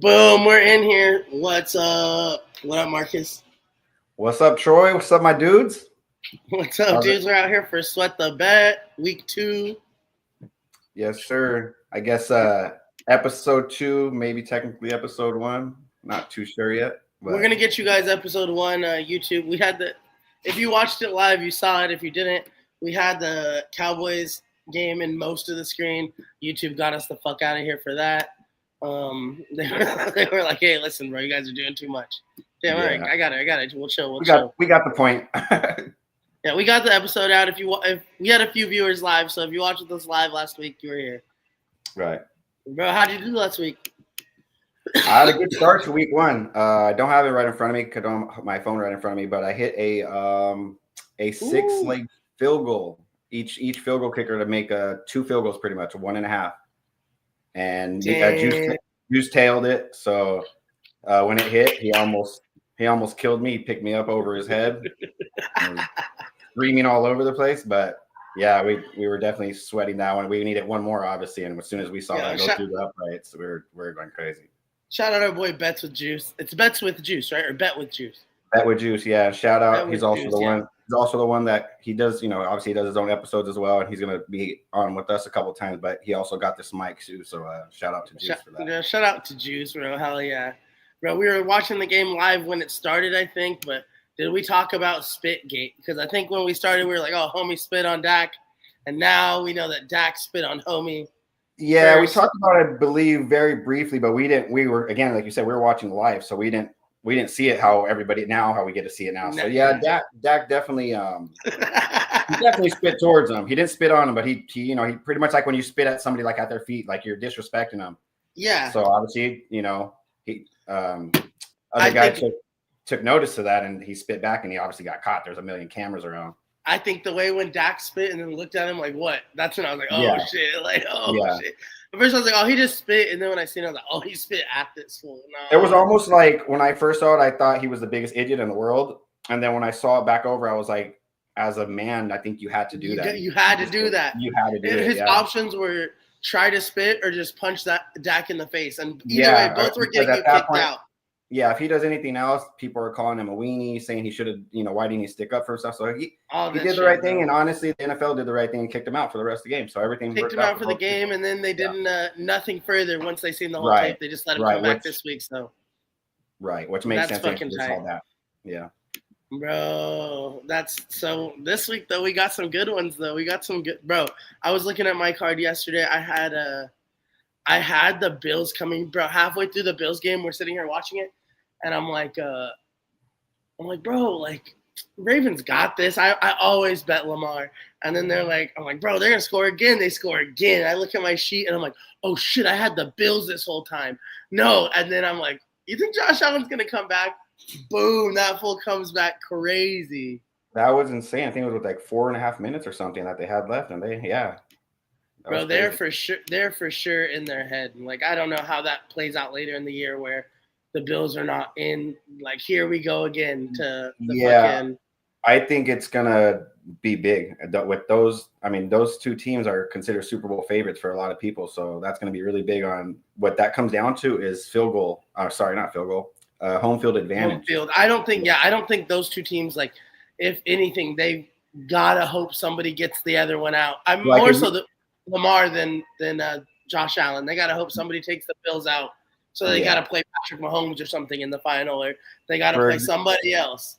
Boom, we're in here. What's up? What up, Marcus? What's up, Troy? What's up, my dudes? What's up, How's it? dudes? We're out here for Sweat the Bet, week 2. Yes, sir. I guess episode 2, maybe technically episode 1. Not too sure yet. We're But gonna get you guys episode 1 YouTube. We had if you watched it live, you saw it. If you didn't, we had the Cowboys game in most of the screen. YouTube got us the fuck out of here for that. They were like, "Hey, listen, bro, you guys are doing too much." Damn, all right, I got it. We'll chill. we got the point. Yeah, we got the episode out. If we had a few viewers live, so if you watched this live last week, you were here. Right. Bro, how'd you do last week? I had a good start to week 1. I don't have it right in front of me because I don't have my phone right in front of me, but I hit a 6-leg field goal. Each field goal kicker to make 2 field goals, pretty much 1.5. And Juice tailed it. So when it hit, he almost killed me. He picked me up over his head, screaming all over the place. But yeah, we were definitely sweating that one. We needed one more, obviously, and as soon as we saw that go through the uprights, we were going crazy. Shout out our boy Bets with Juice. It's Bets with Juice, right? Or Bet with Juice. Bet with Juice, yeah. Shout out. He's also the one. He's also the one that he does. Obviously he does his own episodes as well, and he's gonna be on with us a couple of times. But he also got this mic too. So shout out to Juice for that. Yeah, shout out to Juice, bro. Hell yeah, bro. We were watching the game live when it started, I think. But did we talk about Spitgate? Because I think when we started, we were like, "Oh, homie spit on Dak," and now we know that Dak spit on homie. Yeah, we talked about it, I believe, very briefly, but we didn't. We were, again, like you said, we were watching live, so we didn't see it how we get to see it now. So yeah, Dak definitely he definitely spit towards him. He didn't spit on him, but he he pretty much like when you spit at somebody like at their feet, like you're disrespecting them. Yeah. So obviously, he other guy took notice of that, and he spit back, and he obviously got caught. There's a million cameras around. I think the way when Dak spit and then looked at him like, what? That's when I was like, shit. Shit. At first I was like, oh, he just spit. And then when I seen it, I was like, oh, he spit at this fool. No. It was almost like when I first saw it, I thought he was the biggest idiot in the world. And then when I saw it back over, I was like, as a man, I think you had to do that. You had to do that. You had to do it. His options were try to spit or just punch that Dak in the face. And either way, both were getting you kicked out. Yeah, if he does anything else, people are calling him a weenie, saying he should have, why didn't he stick up for himself? So he did the right thing, and honestly, the NFL did the right thing and kicked him out for the rest of the game. So everything kicked him out for the game, and then they did nothing further once they seen the whole tape. They just let him come back this week. So which makes sense. Fucking tight. That. Yeah, bro, so this week though we got some good ones though. We got some good, bro. I was looking at my card yesterday. I had the Bills coming, bro. Halfway through the Bills game, we're sitting here watching it, and I'm like, bro, like Ravens got this. I always bet Lamar, and then I'm like, bro, they're gonna score again. They score again. I look at my sheet, and I'm like, oh shit, I had the Bills this whole time. No, and then I'm like, you think Josh Allen's gonna come back? Boom, that fool comes back crazy. That was insane. I think it was with like 4.5 minutes or something that they had left, and bro, they're for sure in their head. Like, I don't know how that plays out later in the year where the Bills are not in. Like, here we go again to the fucking. I think it's gonna be big with those. I mean, those two teams are considered Super Bowl favorites for a lot of people, so that's gonna be really big. On what that comes down to is field goal. Sorry, not field goal. Home field advantage. Home field. I don't think those two teams, like, if anything, they gotta hope somebody gets the other one out. I'm more so the Lamar than Josh Allen. They got to hope somebody takes the Bills out. So they got to play Patrick Mahomes or something in the final, or they got to play somebody else.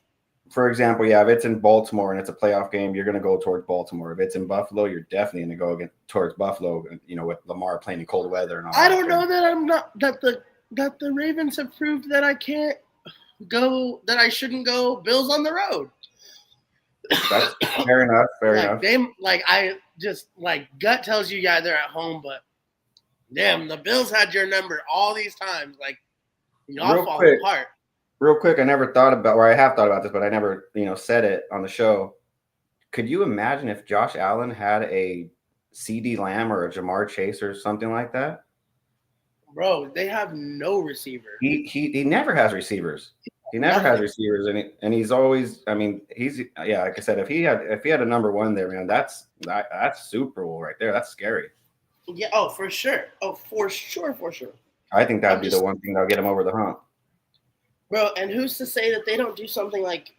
For example, if it's in Baltimore and it's a playoff game, you're going to go towards Baltimore. If it's in Buffalo, you're definitely going to go towards Buffalo, with Lamar playing in cold weather and all that. I don't know that I'm not that the Ravens have proved that I can't go, that I shouldn't go Bills on the road. That's fair enough. I just gut tells you, they're at home, but damn, the Bills had your number all these times. Like, y'all fall apart. Real quick, I never thought about, or I have thought about this, but I never, said it on the show. Could you imagine if Josh Allen had a CD Lamb or a Jamar Chase or something like that? Bro, they have no receiver. He never has receivers. He never has receivers, and he's always. I mean, like I said, if he had a number one there, man, that's Super Bowl right there. That's scary. Yeah. Oh, for sure. For sure. I think that'd be the one thing that'll get him over the hump. Bro, and who's to say that they don't do something like,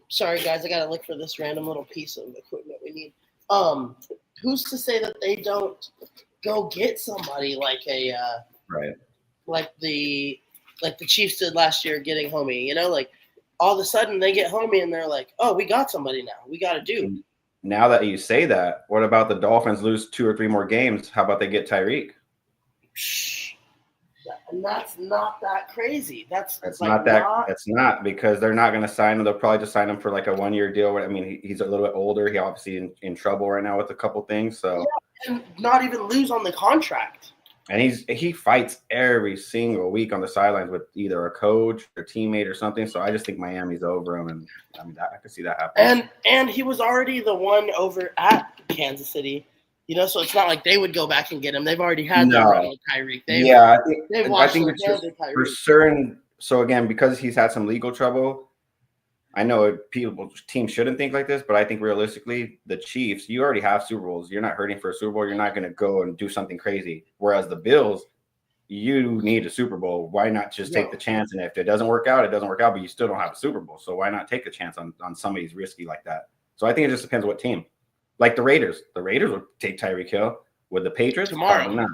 sorry guys, I gotta look for this random little piece of equipment we need. Who's to say that they don't go get somebody like a right, like the Chiefs did last year getting Homie, you know, like all of a sudden they get Homie and they're like, oh, we got somebody now. We got a dude. Now that you say that, what about the Dolphins lose 2 or 3 more games? How about they get Tyreek? And that's not that crazy. That's like it's not because they're not going to sign him. They'll probably just sign him for like a 1-year deal. I mean, he's a little bit older. He obviously in trouble right now with a couple things. So and not even lose on the contract. And he fights every single week on the sidelines with either a coach or teammate or something. So I just think Miami's over him, and I mean I could see that happening. And he was already the one over at Kansas City. You know, so it's not like they would go back and get him. They've already had their run with Tyreek. I think it's just for certain. So again, because he's had some legal trouble, I know teams shouldn't think like this, but I think realistically, the Chiefs, you already have Super Bowls. You're not hurting for a Super Bowl. You're not going to go and do something crazy. Whereas the Bills, you need a Super Bowl. Why not just take the chance? And if it doesn't work out, it doesn't work out, but you still don't have a Super Bowl. So why not take a chance on somebody's risky like that? So I think it just depends what team. Like the Raiders. The Raiders would take Tyreek Hill. With the Patriots? Tomorrow.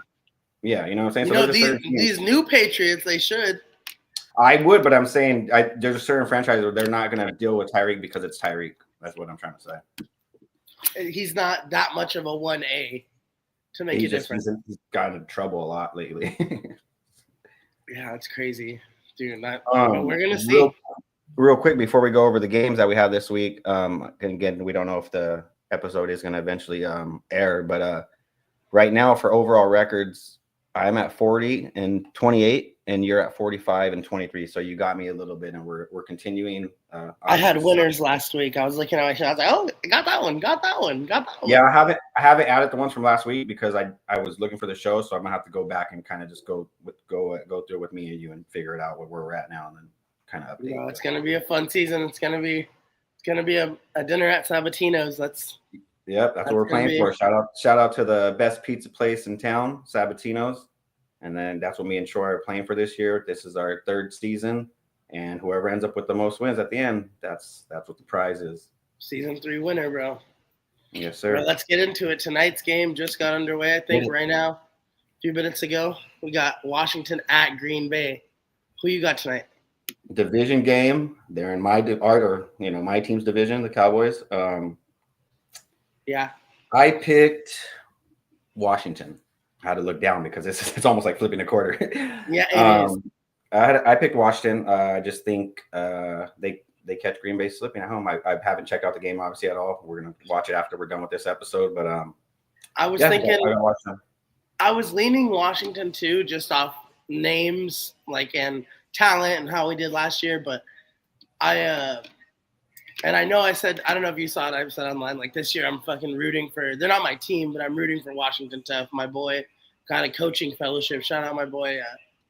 Yeah, you know what I'm saying? You know, these new Patriots, they should. I would, but I'm saying there's a certain franchise where they're not going to deal with Tyreek because it's Tyreek. That's what I'm trying to say. He's not that much of a 1A to make a difference. He's gotten in trouble a lot lately. Yeah, it's crazy. Dude, we're going to see. Real quick before we go over the games that we have this week, and again, we don't know if the episode is going to eventually air, but right now for overall records, I'm at 40 and 28. And you're at 45 and 23. So you got me a little bit, and we're continuing. I had winners last week. I was looking at my shot. I was like, oh, I got that one. Yeah, I haven't added the ones from last week because I was looking for the show. So I'm going to have to go back and kind of just go through with me and you and figure it out where we're at now and then kind of update. No, it's going to be a fun season. It's going to be a dinner at Sabatino's. That's what we're playing for. Shout out to the best pizza place in town, Sabatino's. And then that's what me and Troy are playing for this year. This is our 3rd season. And whoever ends up with the most wins at the end, that's what the prize is. Season 3 winner, bro. Yes, sir. Well, let's get into it. Tonight's game just got underway, I think, right now. A few minutes ago. We got Washington at Green Bay. Who you got tonight? Division game. They're in my team's division, the Cowboys. Yeah. I picked Washington. I had to look down because it's almost like flipping a quarter. Yeah, it is. I picked Washington. I just think they catch Green Bay slipping at home. I haven't checked out the game obviously at all. We're gonna watch it after we're done with this episode. But I was leaning Washington too, just off names and talent and how we did last year. But and I know I said, I don't know if you saw it, I said online, this year I'm fucking rooting for, they're not my team, but I'm rooting for Washington Tough. My boy got a coaching fellowship. Shout out my boy,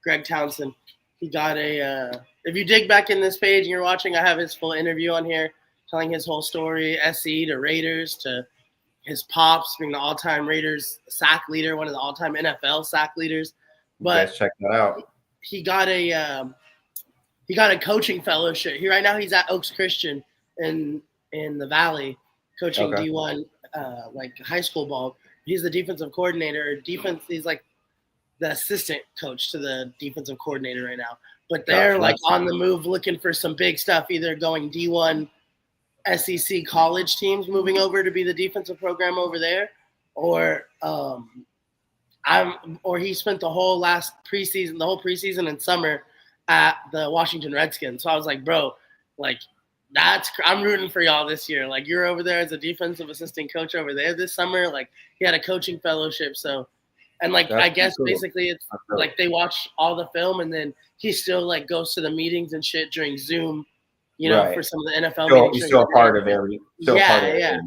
Greg Townsend. He got if you dig back in this page and you're watching, I have his full interview on here, telling his whole story, SC to Raiders to his pops being the all-time Raiders sack leader, one of the all-time NFL sack leaders. But you guys check that out. He got a coaching fellowship. Right now he's at Oaks Christian in the Valley, coaching D1 high school ball. He's the defensive coordinator. He's like the assistant coach to the defensive coordinator right now. But they're on the move, looking for some big stuff, either going D1 SEC college teams moving over to be the defensive program over there, or he spent the whole preseason and summer at the Washington Redskins. So I was like, bro, I'm rooting for y'all this year. You're over there as a defensive assistant coach over there this summer. He had a coaching fellowship. So, and I guess cool. Basically it's they watch all the film and then he still goes to the meetings and shit during Zoom, for some of the NFL meetings. He's still a part of every. Yeah.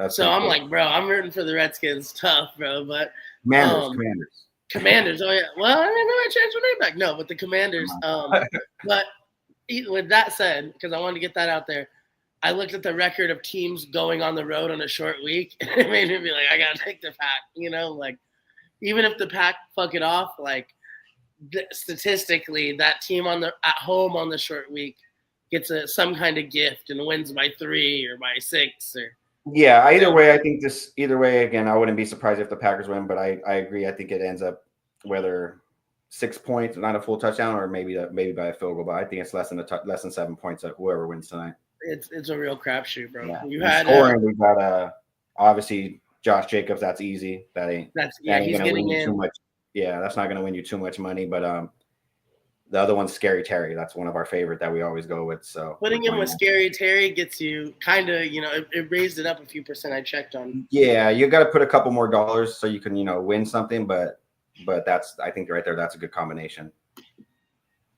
So I'm cool. Bro, I'm rooting for the Redskins. Tough, bro. But Commanders. Oh yeah. Well, I didn't know I changed my name back. No, but the Commanders. But with that said, because I wanted to get that out there, I looked at the record of teams going on the road on a short week, and it made me be I gotta take the Pack. Even if the Pack fuck it off, statistically, that team at home on the short week gets some kind of gift and wins by 3 or by 6 or. Yeah, either way, I think either way, again, I wouldn't be surprised if the Packers win, but I agree. I think it ends up whether 6 points, not a full touchdown, or maybe by a field goal. But I think it's less than 7 points of whoever wins tonight. It's a real crapshoot, bro. Yeah. You had scoring. We got obviously Josh Jacobs. That's easy. He's getting win in. Too much. Yeah, that's not going to win you too much money. But the other one's Scary Terry. That's one of our favorite that we always go with. So putting him with Scary Terry gets you kind of, it raised it up a few percent. I checked on. Yeah, you got to put a couple more dollars so you can, win something. But I think right there, that's a good combination.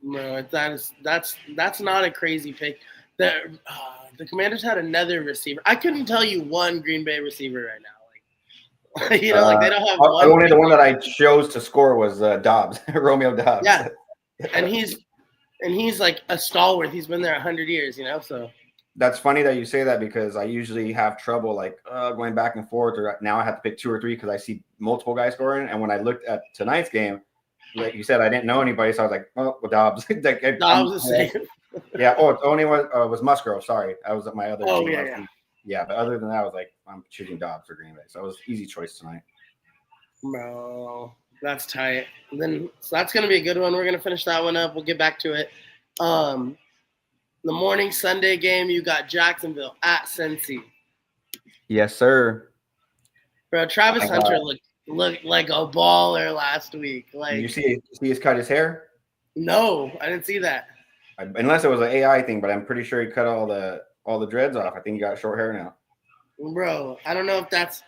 No, that's not a crazy pick. The Commanders had another receiver. I couldn't tell you one Green Bay receiver right now. Like, they don't have one. Only the one that I chose to score was Dobbs, Romeo Dobbs. Yeah. And he's like a stalwart. He's been there 100 years, so. That's funny that you say that because I usually have trouble going back and forth, or now I have to pick 2 or 3 because I see multiple guys scoring. And when I looked at tonight's game, like you said, I didn't know anybody, so I was like, oh, well, Dobbs. Dobbs the same. Yeah. Oh, the only one was Musgrove. Sorry, that was my other. Oh team. Yeah. But other than that, I was like, I'm choosing Dobbs for Green Bay, so it was easy choice tonight. Bro, that's tight. So that's gonna be a good one. We're gonna finish that one up. We'll get back to it. The morning Sunday game, you got Jacksonville at Cincy. Yes, sir. Bro, Travis Hunter looked like a baller last week. Like, did you see he's cut his hair? No, I didn't see that. Unless it was an AI thing, but I'm pretty sure he cut all the dreads off. I think he got short hair now. Bro, I don't know if that's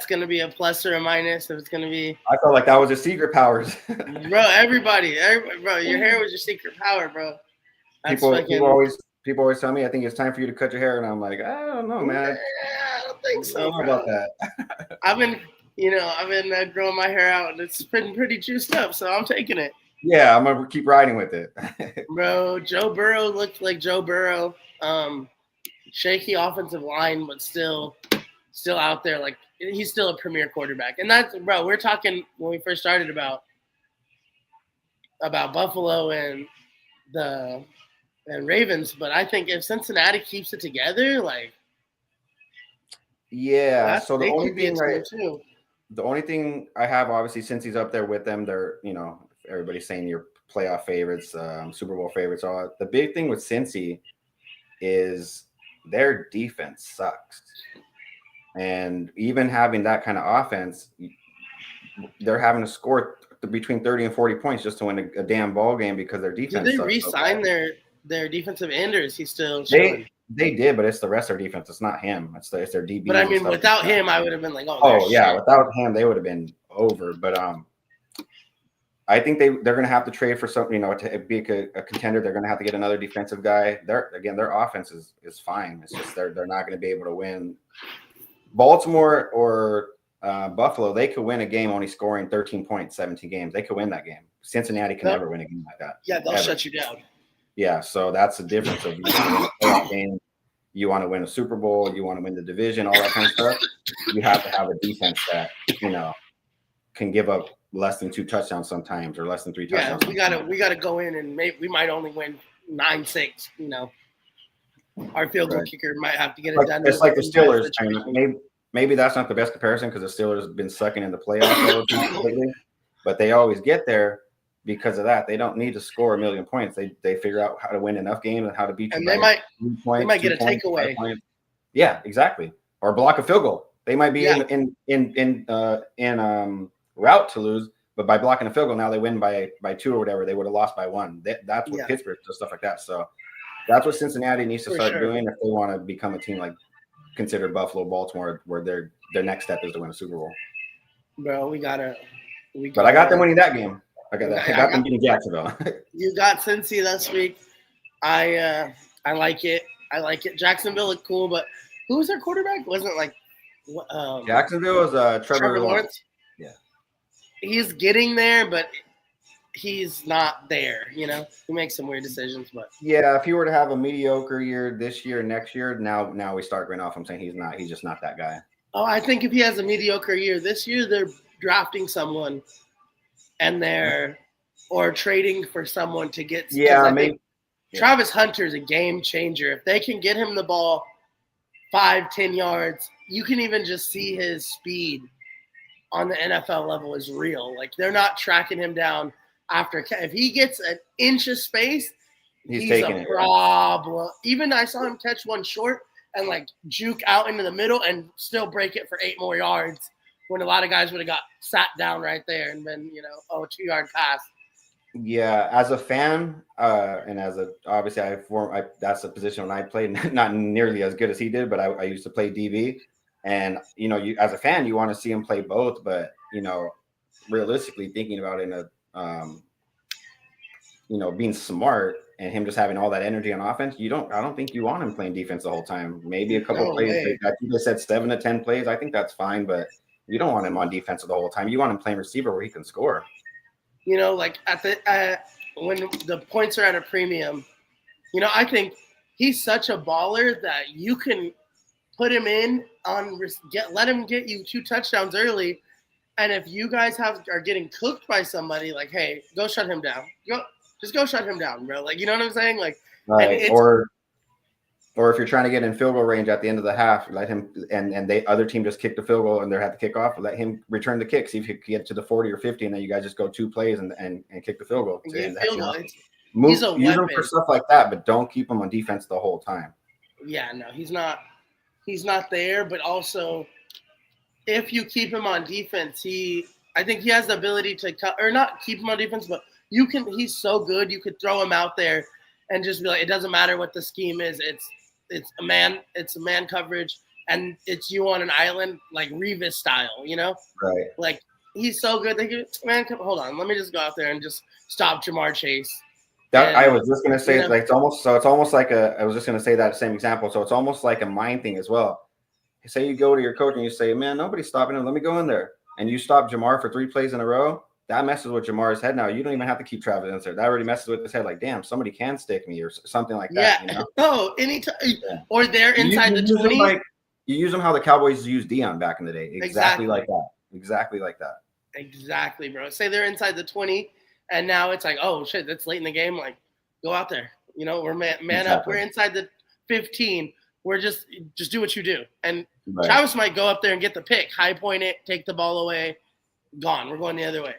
gonna be a plus or a minus. If it's gonna be, I felt like that was his secret powers. Bro, everybody, bro, your hair was your secret power, bro. People always tell me, I think it's time for you to cut your hair, and I'm like, I don't know, man. Yeah, I don't think so. I don't know about that. I've been growing my hair out, and it's been pretty juiced up, so I'm taking it. Yeah, I'm gonna keep riding with it. Bro, Joe Burrow looked like Joe Burrow. Shaky offensive line, but still out there. Like, he's still a premier quarterback. And that's, bro, we're talking when we first started about Buffalo and Ravens, but I think if Cincinnati keeps it together, like, yeah. So the only thing I have, obviously, since he's up there with them, they're, everybody's saying you're playoff favorites, Super Bowl favorites. All the big thing with Cincy is their defense sucks, and even having that kind of offense, they're having to score between 30 and 40 points just to win a damn ball game because their defense. Did they re-sign their defensive end, or is he still? They did, but it's the rest of their defense. It's not him. It's their DB. But I mean, without him, I would have been like, oh yeah, without him, they would have been over. But I think they're going to have to trade for something, to be a contender. They're going to have to get another defensive guy. Their offense is fine. It's just they're not going to be able to win. Baltimore or Buffalo, they could win a game only scoring 13 points, 17 games. They could win that game. Cincinnati can never win a game like that. Yeah, they'll shut you down. Yeah, so that's the difference of you want to win a playoff game, you want to win a Super Bowl, you want to win the division, all that kind of stuff. You have to have a defense that can give up less than 2 touchdowns sometimes, or less than 3 touchdowns. Yeah, we gotta go in and we might only win 9-6. Our field goal kicker might have to get it done. It's like the Steelers. I mean, maybe that's not the best comparison because the Steelers have been sucking in the playoffs lately, but they always get there because of that. They don't need to score 1 million points. They figure out how to win enough games and how to beat you. And they might get a takeaway. Yeah, exactly. Or block a field goal. They might be in route to lose, but by blocking a field goal, now they win by 2 or whatever. They would have lost by 1. That's what Pittsburgh does, stuff like that. So that's what Cincinnati needs to start doing if they want to become a team like consider Buffalo, Baltimore, where their next step is to win a Super Bowl. Bro, we gotta. But I got them winning that game. I got them beating Jacksonville. You got Cincy this week. I like it. Jacksonville looked cool, but who was their quarterback? Wasn't it like Jacksonville was Trevor Lawrence. Yeah, he's getting there, but he's not there. He makes some weird decisions. But yeah, if he were to have a mediocre year this year, next year, now we start going off. I'm saying he's just not that guy. Oh, I think if he has a mediocre year this year, they're drafting someone, and they're or trading for someone to get. Yeah, I maybe. think Travis Hunter's a game changer. If they can get him the ball 5-10 yards, you can even just see his speed on the NFL level is real. Like they're not tracking him down after. If he gets an inch of space, he's a problem. Even I saw him catch one short and like juke out into the middle and still break it for 8 more yards when a lot of guys would have got sat down right there and been, 2-yard pass. Yeah, as a fan, and as a obviously that's a position when I played, not nearly as good as he did, but I used to play DB, and you as a fan you want to see him play both, but realistically thinking about it in a being smart and him just having all that energy on offense, I don't think you want him playing defense the whole time. Maybe a couple plays. I think they said 7 to 10 plays. I think that's fine, but you don't want him on defense the whole time. You want him playing receiver where he can score. Like when the points are at a premium, I think he's such a baller that you can put him in let him get you 2 touchdowns early, and if you guys are getting cooked by somebody, like, hey, go shut him down. Just go shut him down, bro. Like, you know what I'm saying? Like, right. Or if you're trying to get in field goal range at the end of the half, let him and the other team just kick the field goal and they have to kick off. Let him return the kick. See if you can get to the 40 or 50, and then you guys just go 2 plays and kick the field goal. Use him for stuff like that, but don't keep him on defense the whole time. Yeah, no, he's not there. But also, if you keep him on defense, I think he has the ability to cut or not keep him on defense, but he's so good. You could throw him out there and just be like, it doesn't matter what the scheme is. It's a man coverage, and it's you on an island, like Revis style, Right. Like he's so good. Hold on, let me just go out there and just stop Jamar Chase. I was just gonna say it's almost like I was just gonna say that same example. So it's almost like a mind thing as well. Say you go to your coach and you say, man, nobody's stopping him. Let me go in there, and you stop Jamar for 3 plays in a row. That messes with Jamar's head now. You don't even have to keep Travis in there. That already messes with his head. Like, damn, somebody can stick me or something like that. Yeah. Oh, anytime. Yeah. Or they're inside the 20. You use them how the Cowboys used Dion back in the day. Exactly like that. Exactly like that. Exactly, bro. Say they're inside the 20, and now it's like, oh, shit, that's late in the game. Like, go out there. We're man up. We're inside the 15. We're just do what you do. And Travis might go up there and get the pick, high point it, take the ball away, gone. We're going the other way.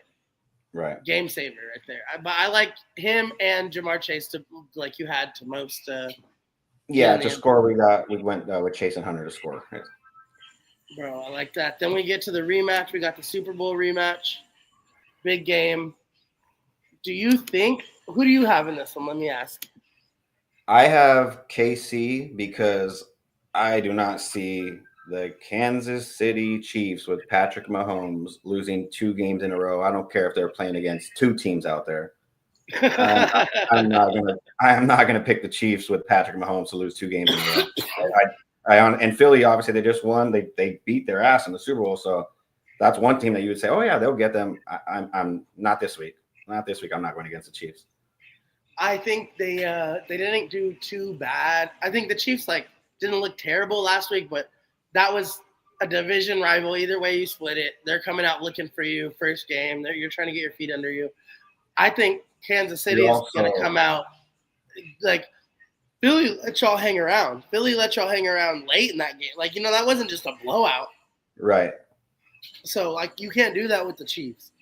Right. Game saver right there. But I like him and Jamar Chase to like you had to most. To score, we went with Chase and Hunter to score. Right. Bro, I like that. Then we get to the rematch. We got the Super Bowl rematch. Big game. Who do you have in this one? Let me ask. I have KC because I do not see the Kansas City Chiefs with Patrick Mahomes losing 2 games in a row. I don't care if they're playing against 2 teams out there. I'm not gonna pick the Chiefs with Patrick Mahomes to lose 2 games in a row. And Philly, obviously, they just won. They beat their ass in the Super Bowl. So that's one team that you would say, oh yeah, they'll get them. I'm not this week. Not this week. I'm not going against the Chiefs. I think they didn't do too bad. I think the Chiefs didn't look terrible last week, but that was a division rival. Either way you split it, they're coming out looking for you. First game, you're trying to get your feet under you. I think Kansas City is going to come out like Philly let y'all hang around. Philly let y'all hang around late in that game. That wasn't just a blowout. Right. So you can't do that with the Chiefs.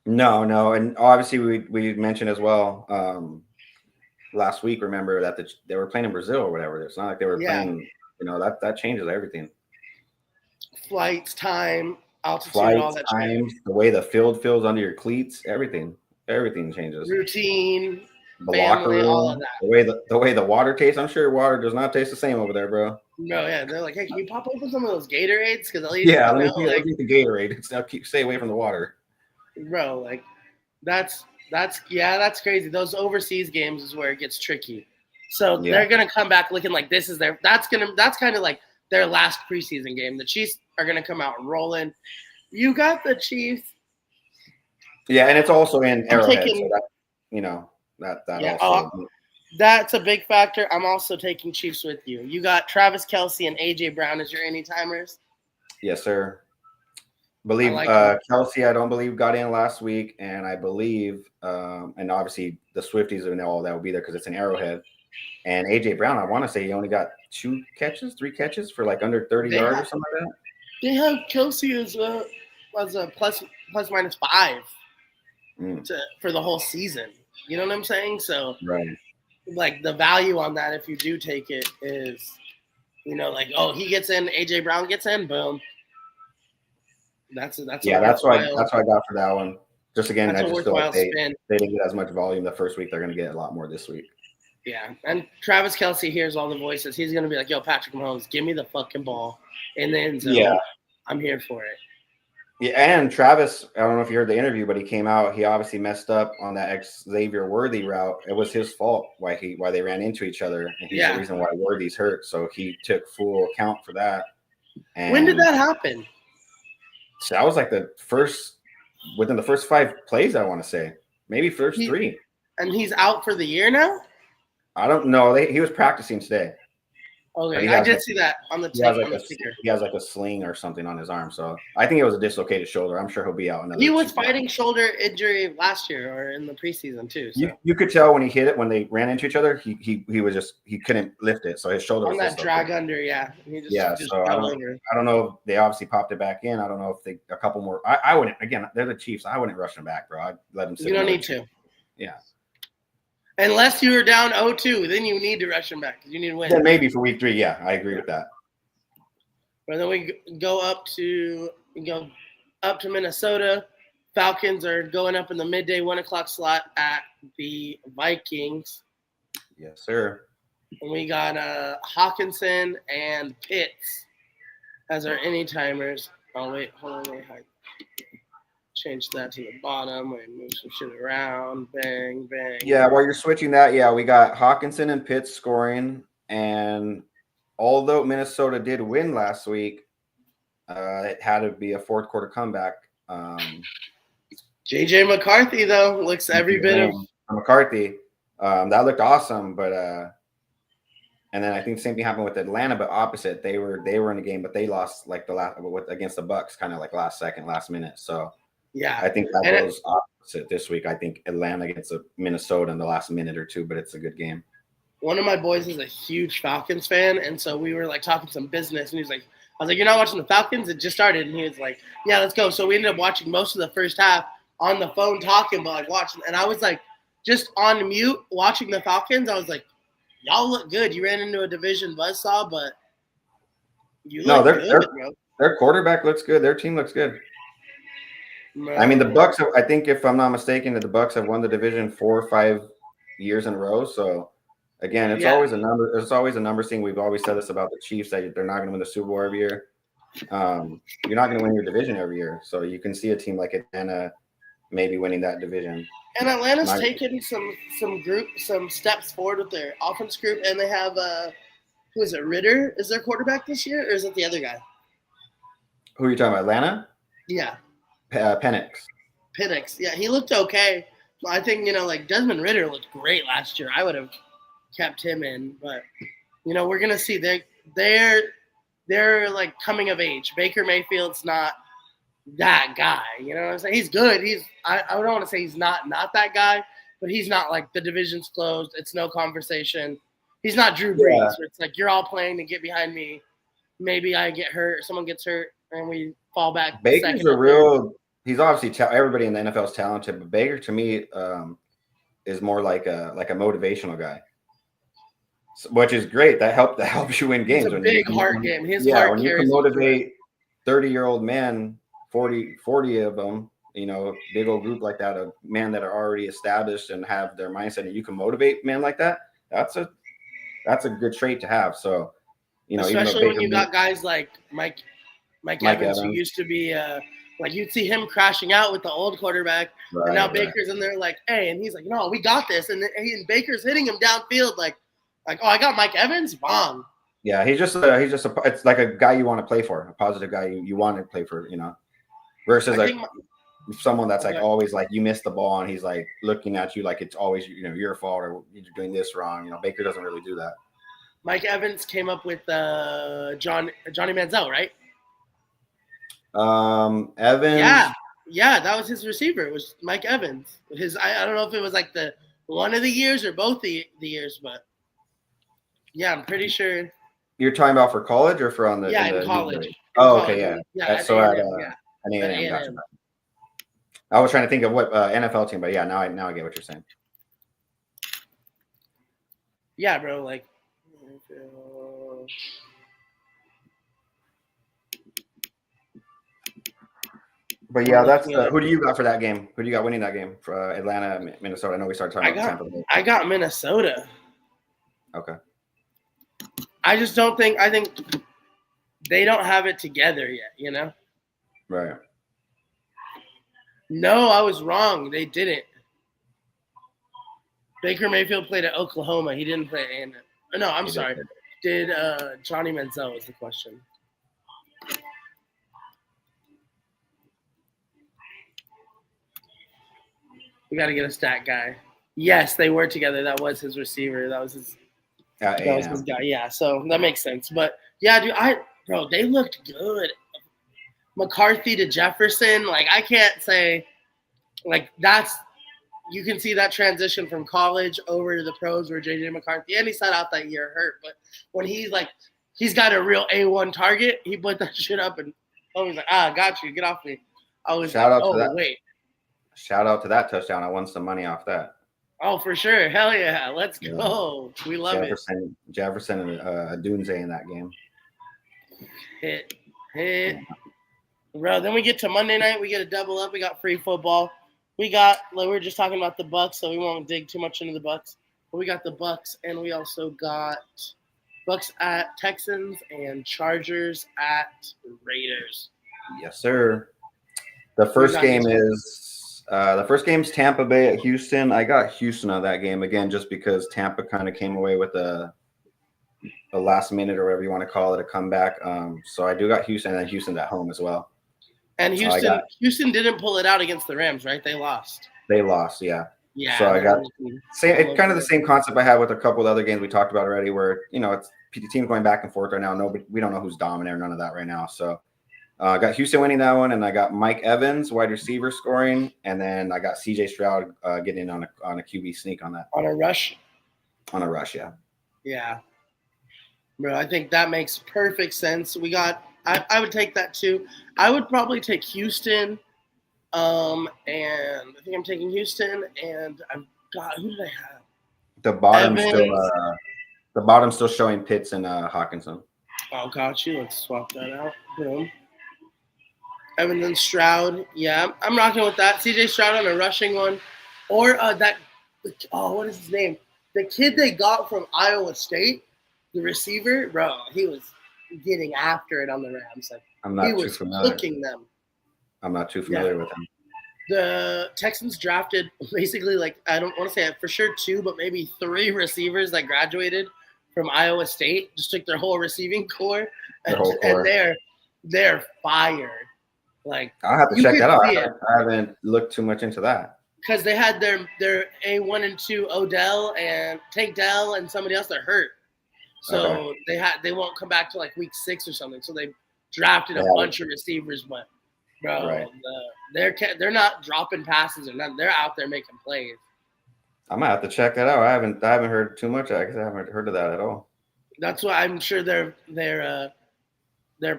No, and obviously we mentioned as well last week. Remember that they were playing in Brazil or whatever. It's not like they were playing. That changes everything. Flights, time, altitude, all that. Time, the way the field feels under your cleats, everything changes. Routine, the family, locker room, all of that. The way the water tastes. I'm sure water does not taste the same over there, bro. No, yeah, they're like, hey, can you pop open some of those Gatorades? Because at least let me get the Gatorade. Stay away from the water. Bro, that's crazy. Those overseas games is where it gets tricky. So they're gonna come back looking like this is that's kind of like their last preseason game. The Chiefs are gonna come out rolling. You got the Chiefs. Yeah, and it's also in Arrowhead, so that also. That's a big factor. I'm also taking Chiefs with you. You got Travis Kelce and AJ Brown as your anytimers. Yes, sir. believe like Kelsey, I don't believe got in last week, and I believe, and obviously the Swifties and all that will be there because it's an Arrowhead. And AJ Brown, I want to say he only got 3 catches for like under 30 yards or something like that. They have Kelsey as a plus minus 5 for the whole season. You know what I'm saying? So right, like the value on that, if you do take it, is like, oh, he gets in, AJ Brown gets in, boom. That's that's why I got for that one. Just again, that's I just feel like they spin. didn't get as much volume the first week. They're going to get a lot more this week. Yeah, and Travis Kelsey hears all the voices. He's going to be like, yo, Patrick Mahomes, give me the fucking ball in the end zone. Yeah. I'm here for it. Yeah, and Travis, I don't know if you heard the interview, but he came out. He obviously messed up on that Xavier Worthy route. It was his fault why they ran into each other, and he's the reason why Worthy's hurt. So he took full account for that. And when did that happen? So that was like within the first 5 plays, I want to say, maybe first 3. And he's out for the year now? I don't know. He was practicing today. Okay, I did see that on the ticker. He has like a sling or something on his arm. So I think it was a dislocated shoulder. I'm sure he'll be out another. He was fighting shoulder injury last year or in the preseason too. So. You could tell when he hit it, when they ran into each other, he was he couldn't lift it. So his shoulder on was that drag under, yeah. So I don't know if they obviously popped it back in. I don't know if a couple more. I wouldn't, again, they're the Chiefs. I wouldn't rush them back, bro. I'd let them sit. You don't need to. Yeah. Unless you were down 0-2, then you need to rush them back because you need to win. Then maybe for week 3, yeah, I agree with that. But then we go up to Minnesota. Falcons are going up in the midday 1 o'clock slot at the Vikings. Yes, sir. And we got Hawkinson and Pitts as our anytimers. Oh wait, hold on, change that to the bottom. We move some shit around. Bang, bang. Yeah, while you're switching that, we got Hawkinson and Pitts scoring. And although Minnesota did win last week, it had to be a fourth quarter comeback. JJ McCarthy, though, looks every bit of McCarthy. That looked awesome, but and then I think the same thing happened with Atlanta, but opposite. They were in the game, but they lost like against the Bucks, kind of like last minute. So. Yeah, I think that goes opposite this week. I think Atlanta against Minnesota in the last minute or two, but it's a good game. One of my boys is a huge Falcons fan, and so we were like talking some business, and he was like, I was like, you're not watching the Falcons? It just started. And he was like, yeah, let's go. So we ended up watching most of the first half on the phone talking, but like watching. And I was like just on mute watching the Falcons. I was like, y'all look good. You ran into a division buzzsaw, but you look good, bro. Their quarterback looks good. Their team looks good. I mean, the Bucks. I think, if I'm not mistaken, that the Bucks have won the division 4 or 5 years in a row. So, again, it's always a number. It's always a number thing. We've always said this about the Chiefs, that they're not going to win the Super Bowl every year. You're not going to win your division every year. So you can see a team like Atlanta maybe winning that division. And Atlanta's taken some steps forward with their offense group, and they have who is it? Ritter is their quarterback this year, or is it the other guy? Who are you talking about? Atlanta? Yeah. Penix. Yeah, he looked okay. I think, like Desmond Ritter looked great last year. I would have kept him in, but we're gonna see. They're like coming of age. Baker Mayfield's not that guy. You know what I'm saying? He's good. I don't want to say he's not that guy, but he's not like the division's closed. It's no conversation. He's not Drew Brees. Where it's like you're all playing to get behind me. Maybe I get hurt, someone gets hurt, and we fall back. Baker's he's obviously everybody in the NFL is talented, but Baker to me is more like a motivational guy, which is great. That helps you win games. It's a big heart game. When you can motivate 30-year-old men, 40 of them, big old group like that, of men that are already established and have their mindset, and you can motivate men like that. That's a good trait to have. So, especially when you got guys like Mike Evans, who used to be like you'd see him crashing out with the old quarterback, and now Baker's in there like, hey, and he's like, no, we got this, and Baker's hitting him downfield like, oh, I got Mike Evans, bomb. Yeah, it's like a guy you want to play for, a positive guy you want to play for, versus someone that's like always like you missed the ball and he's like looking at you like it's always your fault or you're doing this wrong. Baker doesn't really do that. Mike Evans came up with Johnny Manziel, right? Evans. Yeah, that was his receiver. It was Mike Evans. I don't know if it was like the one of the years or both the years, but yeah, I'm pretty sure. You're talking about for college or for on the Yeah, in in the youth college. league? In Oh, college. okay, yeah. Yeah, at So A&M. Yeah, an at A&M, gotcha. A&M. I was trying to think of what NFL team, but yeah, now I get what you're saying. Yeah, bro. Like, but yeah, that's who do you got for that game? Who do you got winning that game for Atlanta, Minnesota? I know we started talking about Tampa Bay. I got Minnesota. Okay. I just don't think. I think they don't have it together yet. You know. Right. No, I was wrong. They didn't. Baker Mayfield played at Oklahoma. He didn't play at A&M. No, I'm sorry. Did Johnny Manziel was the question. We got to get a stat guy. Yes, they were together. That was his receiver. That was his guy. Yeah, so that makes sense. But yeah, dude, bro, they looked good. McCarthy to Jefferson, like I can't say, like you can see that transition from college over to the pros where JJ McCarthy, and he sat out that year hurt. But when he's got a real A1 target, he put that shit up and he's like, got you, get off me. I was Shout out to that. Wait. Shout out to that touchdown. I won some money off that. Oh, for sure. Hell yeah. Let's go. We love Jefferson and Dunze in that game. Hit. Bro, then we get to Monday night. We get a double up. We got free football. We were just talking about the Bucks, so we won't dig too much into the Bucks. But we got the Bucks, and we also got Bucks at Texans and Chargers at Raiders. Yes, sir. The first game's Tampa Bay at Houston. I got Houston on that game again, just because Tampa kind of came away with a last minute or whatever you want to call it, a comeback. So I do got Houston, and then Houston's at home as well. And Houston didn't pull it out against the Rams, right? They lost. They lost, yeah. Yeah. So I got kind of the same concept I had with a couple of other games we talked about already, where it's teams going back and forth right now. We don't know who's dominant or none of that right now. So I got Houston winning that one, and I got Mike Evans, wide receiver, scoring, and then I got C.J. Stroud getting on a QB sneak on that. On a rush. On a rush, yeah. Yeah. Bro, I think that makes perfect sense. I would take that too. I would probably take Houston, and I think I'm taking Houston, and who did I have? The bottom's still showing Pitts and Hawkinson. Oh, got you. Let's swap that out. Boom. Evans and Stroud. Yeah, I'm rocking with that. CJ Stroud on a rushing one. Or what is his name? The kid they got from Iowa State, the receiver, bro, he was getting after it on the Rams. He was cooking them. I'm not too familiar with him. The Texans drafted basically, I don't want to say for sure 2, but maybe 3 receivers that graduated from Iowa State. Just took their whole receiving core, and they're fired. I'll have to check that out. I haven't looked too much into that. Because they had their A1 and 2 Odell and Tank Dell and somebody else that hurt. So they won't come back to week 6 or something. So they drafted a bunch of receivers, but bro, they're not dropping passes or nothing. They're out there making plays. I might have to check that out. I haven't heard too much. I haven't heard of that at all. That's why I'm sure their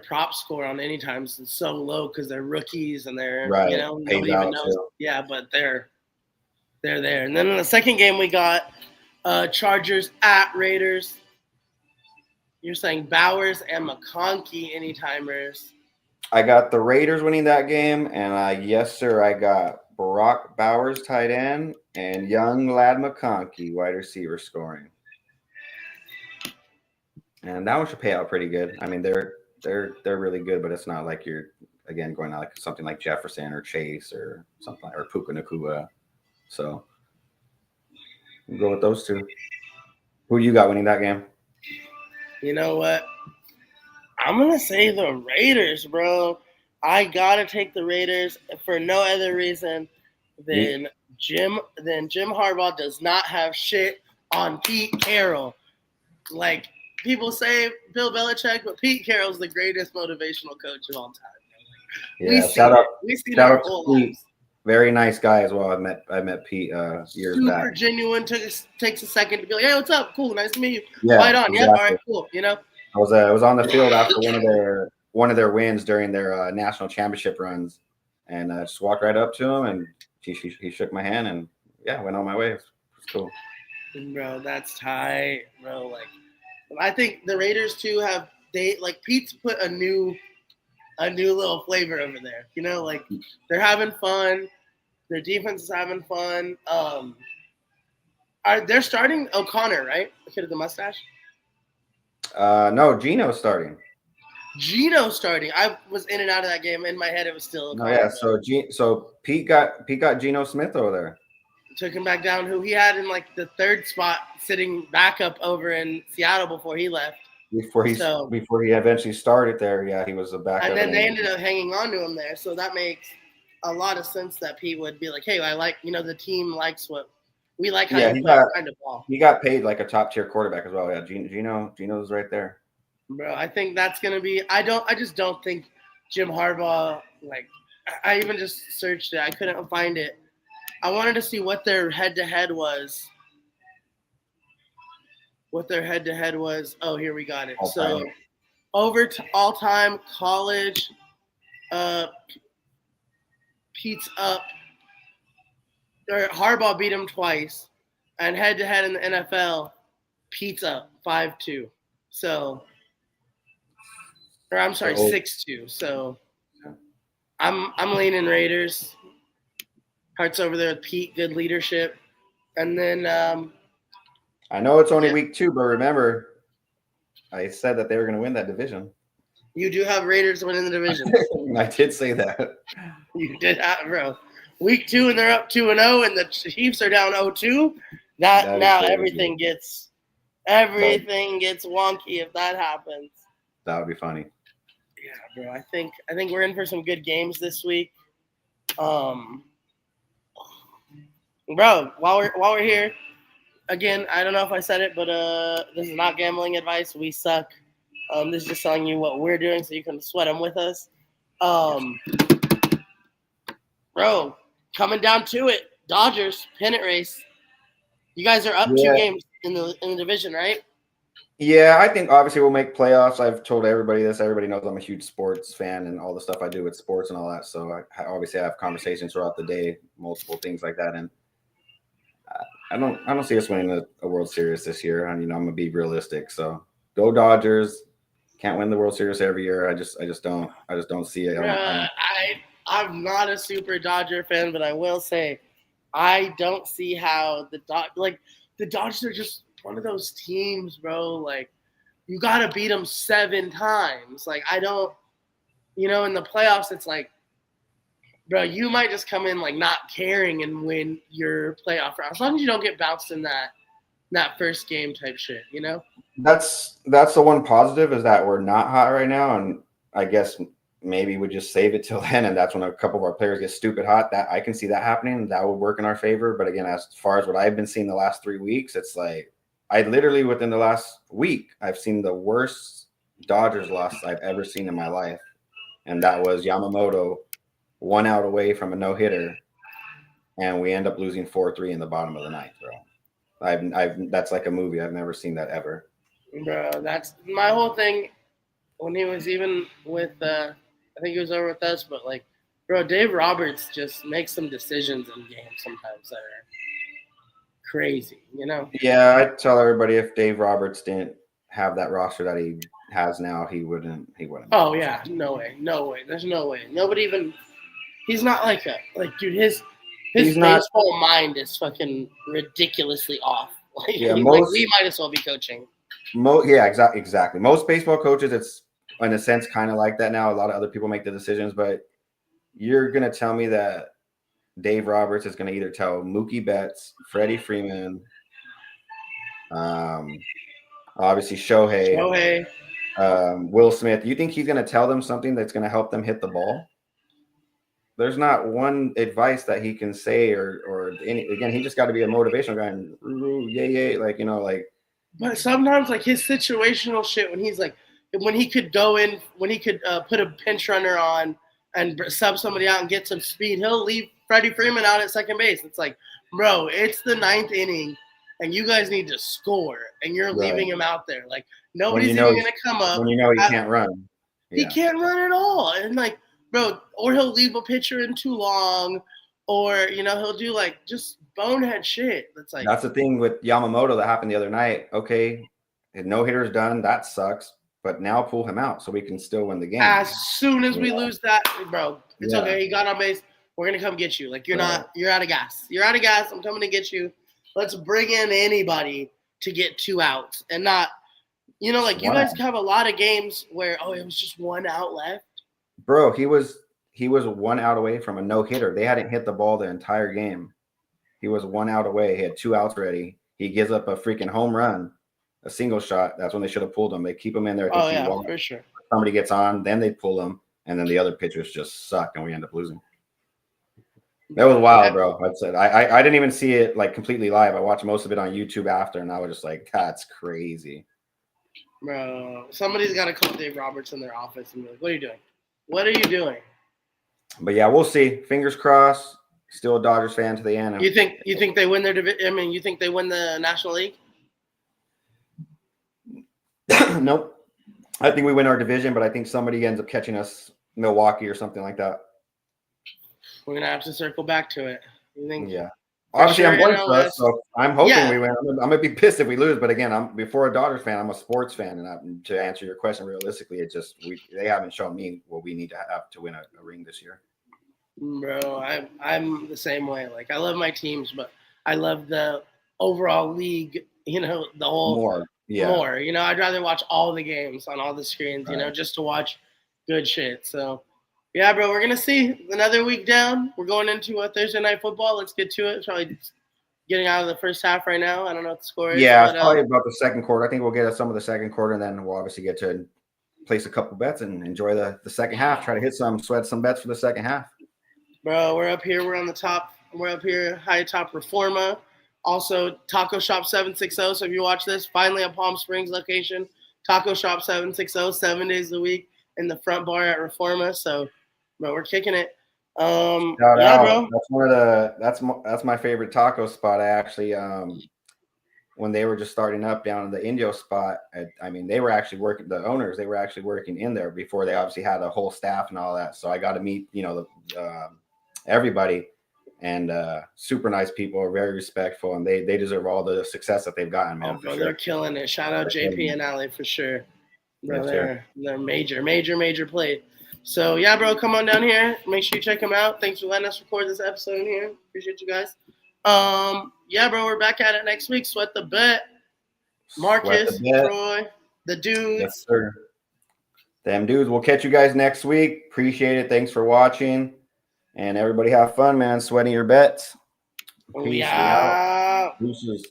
prop score on any times is so low because they're rookies and they're nobody even knows. Too. Yeah, but they're there. And then in the second game we got Chargers at Raiders. You're saying Bowers and McConkey anytimers. I got the Raiders winning that game, and yes, sir, I got Brock Bowers tight end and young lad McConkey wide receiver scoring. And that one should pay out pretty good. I mean, they're really good, but it's not like you're again going out something like Jefferson or Chase or something or Puka Nacua. So we'll go with those 2. Who you got winning that game? You know what? I'm going to say the Raiders, bro. I got to take the Raiders for no other reason than Jim Harbaugh does not have shit on Pete Carroll. People say Bill Belichick, but Pete Carroll's the greatest motivational coach of all time. Yeah, shout out our to whole Pete. lives. Very nice guy as well. I met Pete years back. Super genuine. Takes a second to be like, hey, what's up? Cool, nice to meet you. Yeah, Fight on. exactly. Yeah, all right, cool. You know. I was on the field after one of their wins during their national championship runs, and I just walked right up to him, and he shook my hand, and yeah, went on my way. It was cool. Bro, that's tight, bro. Like, I think the Raiders too Pete's put a new little flavor over there. You know, like they're having fun. Their defense is having fun. They're starting O'Connor, right? The kid with the mustache. No, Gino's starting. Gino starting. I was in and out of that game. In my head, it was still O'Connor. Oh yeah, so Pete got Geno Smith over there. Took him back down, who he had in like the third spot, sitting backup over in Seattle before he left. Before he eventually started there, yeah, he was a backup. And then they ended up hanging on to him there, so that makes a lot of sense that Pete would be like, "Hey, I like, the team likes what we like how you play kind of ball." He got paid like a top tier quarterback as well. Yeah, Geno's right there. Bro, I think that's gonna be. I just don't think Jim Harbaugh. Like, I even just searched it. I couldn't find it. I wanted to see what their head-to-head was. Oh, here we got it. So, over to all-time college, Pete's up. Harbaugh beat him twice, and head-to-head in the NFL, Pete's up 5-2. So, or I'm sorry, 6-2. So, I'm leaning Raiders. Hearts over there with Pete, good leadership. And then I know it's only week 2, but remember, I said that they were going to win that division. You do have Raiders winning the division. I did say that. You did have, bro. Week 2 and they're up 2-0, and the Chiefs are down 0-2. That now everything gets wonky if that happens. That would be funny. Yeah, bro. I think we're in for some good games this week. Bro, while we're here, again, I don't know if I said it, but this is not gambling advice. We suck. This is just telling you what we're doing so you can sweat them with us. Bro, coming down to it, Dodgers pennant race. You guys are up 2 games in the division, right? Yeah, I think obviously we'll make playoffs. I've told everybody this. Everybody knows I'm a huge sports fan and all the stuff I do with sports and all that. So I obviously have conversations throughout the day, multiple things like that, and I don't see us winning a World Series this year. I'm gonna be realistic. So go Dodgers. Can't win the World Series every year. I just don't see it. I'm not a super Dodger fan, but I will say I don't see how the Dodgers are just one of those teams, bro. Like, you gotta beat them 7 times. Like, I don't, in the playoffs, it's like, bro, you might just come in like not caring and win your playoff round. As long as you don't get bounced in that first game type shit, That's the one positive is that we're not hot right now, and I guess maybe we just save it till then, and that's when a couple of our players get stupid hot. That I can see that happening. That would work in our favor. But again, as far as what I've been seeing the last 3 weeks, it's like I literally within the last week I've seen the worst Dodgers loss I've ever seen in my life, and that was Yamamoto 1 out away from a no-hitter, and we end up losing 4-3 in the bottom of the 9th, bro. That's like a movie. I've never seen that ever. Bro, that's my whole thing when he was even with I think he was over with us, but like, bro, Dave Roberts just makes some decisions in games sometimes that are crazy, Yeah, I tell everybody if Dave Roberts didn't have that roster that he has now, he wouldn't. Oh yeah, no way. There's no way. Nobody even. He's not like that. Like, dude, his baseball mind is fucking ridiculously off. Like, we might as well be coaching. Exactly. Most baseball coaches, it's in a sense kind of like that now. A lot of other people make the decisions, but you're gonna tell me that Dave Roberts is gonna either tell Mookie Betts, Freddie Freeman, obviously Shohei, Will Smith. You think he's gonna tell them something that's gonna help them hit the ball? There's not one advice that he can say or again, he just got to be a motivational guy and yay, But sometimes, like, his situational shit when he could go in, when he could put a pinch runner on and sub somebody out and get some speed, he'll leave Freddie Freeman out at second base. It's like, bro, it's the 9th inning, and you guys need to score, and you're leaving him out there. Like, nobody's even going to come up. When you know he can't run. He can't run at all. And, like, bro, or he'll leave a pitcher in too long, or, you know, he'll do, like, just bonehead shit. That's the thing with Yamamoto that happened the other night. Okay, no-hitter's done. That sucks. But now pull him out so we can still win the game. As soon as we lose that, bro, it's okay. He got on base. We're going to come get you. Like, you're out of gas. You're out of gas. I'm coming to get you. Let's bring in anybody to get 2 outs and not, you know, like you guys have a lot of games where, it was just 1 out left. Bro, he was 1 out away from a no-hitter. They hadn't hit the ball the entire game. He was 1 out away. He had 2 outs ready. He gives up a freaking home run, a single shot. That's when they should have pulled him. They keep him in there. For sure. Somebody gets on, then they pull him, and then the other pitchers just suck, and we end up losing. That was wild, bro. I didn't even see it like completely live. I watched most of it on YouTube after, and I was just like, that's crazy. Bro, somebody's got to call Dave Roberts in their office and be like, what are you doing? What are you doing? But yeah, we'll see. Fingers crossed. Still a Dodgers fan to the end. You think they win their division? I mean, you think they win the National League? Nope. I think we win our division, but I think somebody ends up catching us, Milwaukee or something like that. We're gonna have to circle back to it. You think? Yeah. Obviously, I'm going for us, so I'm hoping we win. I'm gonna be pissed if we lose, but again, before a Dodgers fan, I'm a sports fan, and to answer your question realistically, it's just they haven't shown me what we need to have to win a ring this year. Bro, I'm the same way. Like, I love my teams, but I love the overall league. You know, the whole more. You know, I'd rather watch all the games on all the screens. You know, just to watch good shit. So. Yeah, bro, we're going to see another week down. We're going into a Thursday night football. Let's get to it. It's probably getting out of the first half right now. I don't know what the score is. Yeah, it's probably about the second quarter. I think we'll get some of the second quarter, and then we'll obviously get to place a couple bets and enjoy the second half. Try to hit sweat some bets for the second half. Bro, we're up here. We're on the top. We're up here, high top Reforma. Also, Taco Shop 760. So if you watch this, finally a Palm Springs location. Taco Shop 760, 7 days a week in the front bar at Reforma. So, bro, we're kicking it. Shout out. Bro. That's my favorite taco spot. I actually when they were just starting up down in the Indio spot, I mean, they were actually working. The owners, they were actually working in there before they obviously had a whole staff and all that. So I got to meet, you know, everybody, and super nice people, very respectful, and they deserve all the success that they've gotten, man. Bro, they're killing it. Shout out JP and Ali for sure. Bro, they're major play. So, yeah, bro, come on down here. Make sure you check them out. Thanks for letting us record this episode here. Appreciate you guys. Yeah, bro, we're back at it next week. Sweat the bet. Marcus, Troy, the dudes. Yes, sir. Them dudes. We'll catch you guys next week. Appreciate it. Thanks for watching. And everybody have fun, man. Sweating your bets. Peace out. Deuces.